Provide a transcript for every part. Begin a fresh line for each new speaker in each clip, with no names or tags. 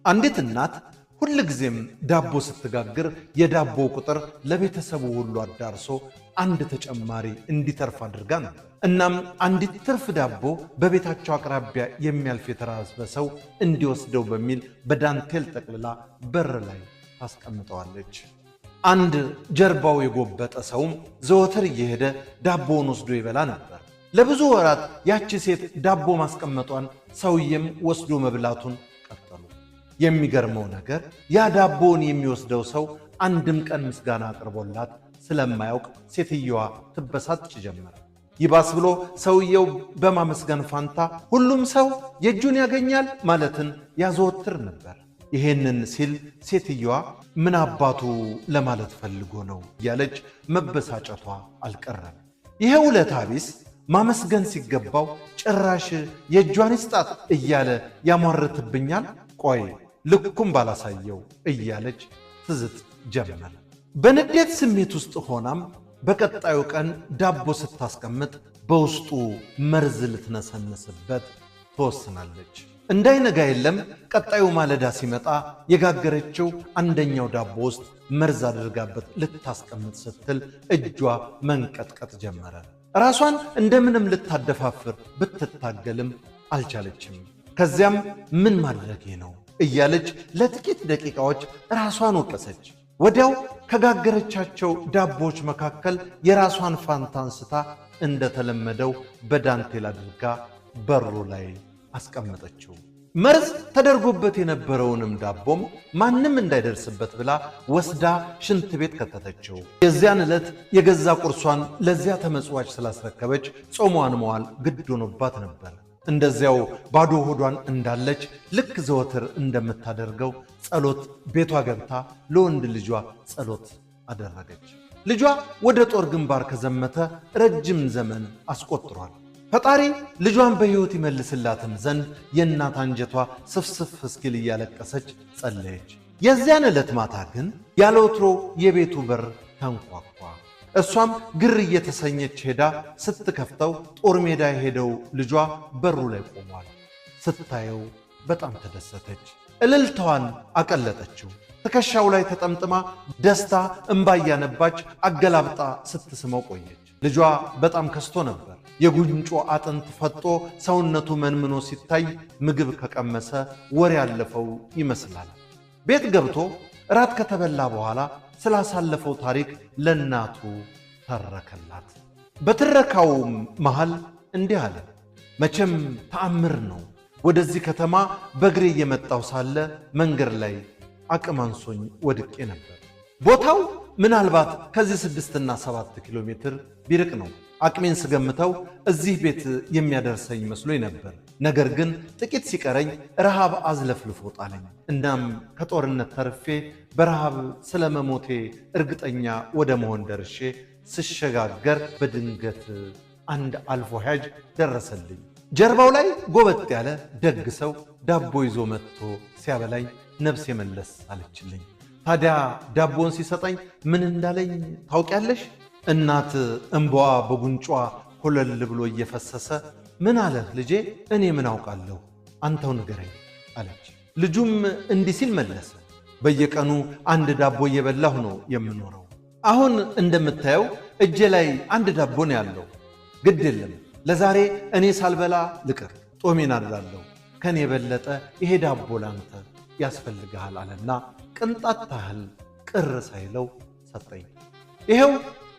አንዲት እናት ሁል ጊዜም ዳቦ ስትጋግር የዳቦ ቁጥር ለቤተሰቡ ሁሉ አዳርሶ አንድ ተጨማሪ እንዲተርፍ አድርጋ ነው። እናም አንዲት ትርፍ ዳቦ በቤታቸው አቅራቢያ የሚያልፍ የተራበ ሰው እንዲወስደው በሚል በዳንቴል ጠቅልላ በር ላይ ታስቀምጠዋለች። አንድ ጀርባው የጎበጠ ሰውም ዘወትር እየሄደ ዳቦውን ወስዶ ይበላ ነበር። ለብዙ ወራት ያቺ ሴት ዳቦ ማስቀመጧን ሰውየም ወስዶ መብላቱን ቀጠሉ። የሚገርመው ነገር ያ ዳቦውን የሚወስደው ሰው አንድም ቀን ምስጋና አቅርቦላት ስለማያውቅ ሴትየዋ ትበሳጭ ጀመረ። ይባስ ብሎ ሰውየው በማመስገን ፋንታ ሁሉም ሰው የእጁን ያገኛል ማለትን ያዘወትር ነበር። ይሄንን ሲል ሴትየዋ ምን አባቱ ለማለት ፈልጎ ነው እያለች መበሳጨቷ አልቀረም። ይሄ ውለታ ቢስ ማመስገን ሲገባው ጭራሽ የእጇን ይስጣት እያለ ያሟርትብኛል፣ ቆይ ልኩም ባላሳየው እያለች ትዝት ጀመረ። በንዴት ስሜት ውስጥ ሆናም በቀጣዩ ቀን ዳቦ ስታስቀምጥ በውስጡ መርዝ ልትነሰንስበት ትወስናለች። እንዳይነጋ የለም ቀጣዩ ማለዳ ሲመጣ የጋገረችው አንደኛው ዳቦ ውስጥ መርዝ አድርጋበት ልታስቀምጥ ስትል እጇ መንቀጥቀጥ ጀመረ። ራሷን እንደምንም ልታደፋፍር ብትታገልም አልቻለችም። ከዚያም ምን ማድረጌ ነው እያለች ለጥቂት ደቂቃዎች ራሷን ወቀሰች። ወዲያው ከጋገረቻቸው ዳቦዎች መካከል የራሷን ፋንታ አንስታ እንደተለመደው በዳንቴል አድርጋ በሩ ላይ አስቀመጠችው። መርዝ ተደርጎበት የነበረውንም ዳቦም ማንም እንዳይደርስበት ብላ ወስዳ ሽንት ቤት ከተተችው። የዚያን ዕለት የገዛ ቁርሷን ለዚያ ተመጽዋች ስላስረከበች ጾሟን መዋል ግድ ሆኖባት ነበር። እንደዚያው ባዶ ሆዷን እንዳለች ልክ ዘወትር እንደምታደርገው ጸሎት ቤቷ ገብታ ለወንድ ልጇ ጸሎት አደረገች። ልጇ ወደ ጦር ግንባር ከዘመተ ረጅም ዘመን አስቆጥሯል። ፈጣሪ ልጇን በሕይወት ይመልስላትም ዘንድ የእናት አንጀቷ ስፍስፍ እስኪል እያለቀሰች ጸለየች። የዚያን ዕለት ማታ ግን ያለ ወትሮ የቤቱ በር ተንኳኳ። እሷም ግር እየተሰኘች ሄዳ ስትከፍተው ጦር ሜዳ የሄደው ልጇ በሩ ላይ ቆሟል። ስታየው በጣም ተደሰተች። እልልታዋን አቀለጠችው። ትከሻው ላይ ተጠምጥማ ደስታ እምባ እያነባች አገላብጣ ስትስመው ቆየች። ልጇ በጣም ከስቶ ነበር። የጉንጮ አጥንት ፈጦ ሰውነቱ መንምኖ ሲታይ ምግብ ከቀመሰ ወር ያለፈው ይመስላል። ቤት ገብቶ እራት ከተበላ በኋላ ስላሳለፈው ታሪክ ለእናቱ ተረከላት። በትረካው መሃል እንዲህ አለ። መቼም ተአምር ነው። ወደዚህ ከተማ በእግሬ እየመጣው ሳለ መንገድ ላይ አቅም አንሶኝ ወድቄ ነበር። ቦታው ምናልባት ከዚህ 6 እና 7 ኪሎ ሜትር ቢርቅ ነው። አቅሜን ስገምተው እዚህ ቤት የሚያደርሰኝ መስሎኝ ነበር። ነገር ግን ጥቂት ሲቀረኝ ረሃብ አዝለፍልፎ ጣለኝ። እናም ከጦርነት ተርፌ በረሃብ ስለመሞቴ እርግጠኛ ወደ መሆን ደርሼ ስሸጋገር በድንገት አንድ አልፎ ሄጅ ደረሰልኝ። ጀርባው ላይ ጎበጥ ያለ ደግ ሰው ዳቦ ይዞ መጥቶ ሲያበላኝ ነፍሴ መለስ አለችልኝ። ታዲያ ዳቦን ሲሰጠኝ ምን እንዳለኝ ታውቂያለሽ? እናት እንባዋ በጉንጯ ኮለል ብሎ እየፈሰሰ ምን አለህ ልጄ? እኔ ምን አውቃለሁ፣ አንተው ንገረኝ አለች። ልጁም እንዲህ ሲል መለሰ። በየቀኑ አንድ ዳቦ እየበላሁ ነው የምኖረው። አሁን እንደምታየው እጄ ላይ አንድ ዳቦ ነው ያለው። ግድ የለም ለዛሬ እኔ ሳልበላ ልቅር፣ ጦሜን አድራለሁ። ከኔ የበለጠ ይሄ ዳቦ ላንተ ያስፈልግሃል አለና ቅንጣት ታህል ቅር ሳይለው ሰጠኝ። ይሄው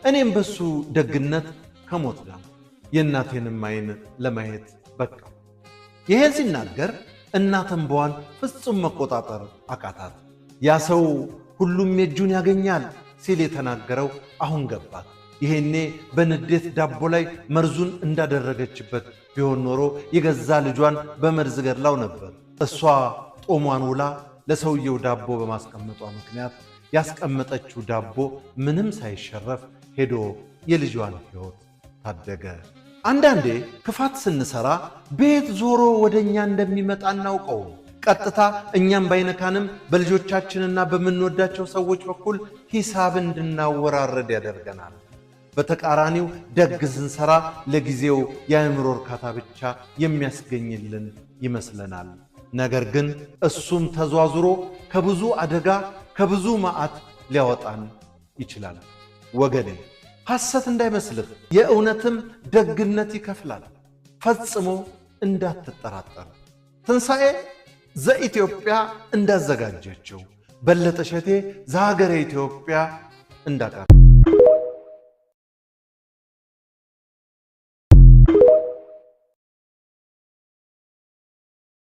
እኔም በሱ ደግነት ከሞት ዳንኩ፣ የእናቴንም ዓይን ለማየት በቃ። ይሄን ሲናገር እናት እንባዋን ፍጹም መቆጣጠር አቃታት። ያ ሰው ሁሉም የእጁን ያገኛል ሲል የተናገረው አሁን ገባት። ይሄኔ በንዴት ዳቦ ላይ መርዙን እንዳደረገችበት ቢሆን ኖሮ የገዛ ልጇን በመርዝ ገድላው ነበር። እሷ ጦሟን ውላ ለሰውየው ዳቦ በማስቀመጧ ምክንያት ያስቀመጠችው ዳቦ ምንም ሳይሸረፍ ሄዶ የልጇን ሕይወት ታደገ። አንዳንዴ ክፋት ስንሰራ ቤት ዞሮ ወደኛ እንደሚመጣ እናውቀው። ቀጥታ እኛም ባይነካንም በልጆቻችንና በምንወዳቸው ሰዎች በኩል ሂሳብ እንድናወራረድ ያደርገናል። በተቃራኒው ደግ ስንሰራ ለጊዜው የአእምሮ እርካታ ብቻ የሚያስገኝልን ይመስለናል። ነገር ግን እሱም ተዟዙሮ ከብዙ አደጋ ከብዙ መዓት ሊያወጣን ይችላል። ወገኔ ሐሰት እንዳይመስልህ፣ የእውነትም ደግነት ይከፍላል። ፈጽሞ እንዳትጠራጠር። ትንሣኤ ዘኢትዮጵያ እንዳዘጋጀችው በለጠ ሸቴ ዘሀገረ ኢትዮጵያ እንዳቀረበው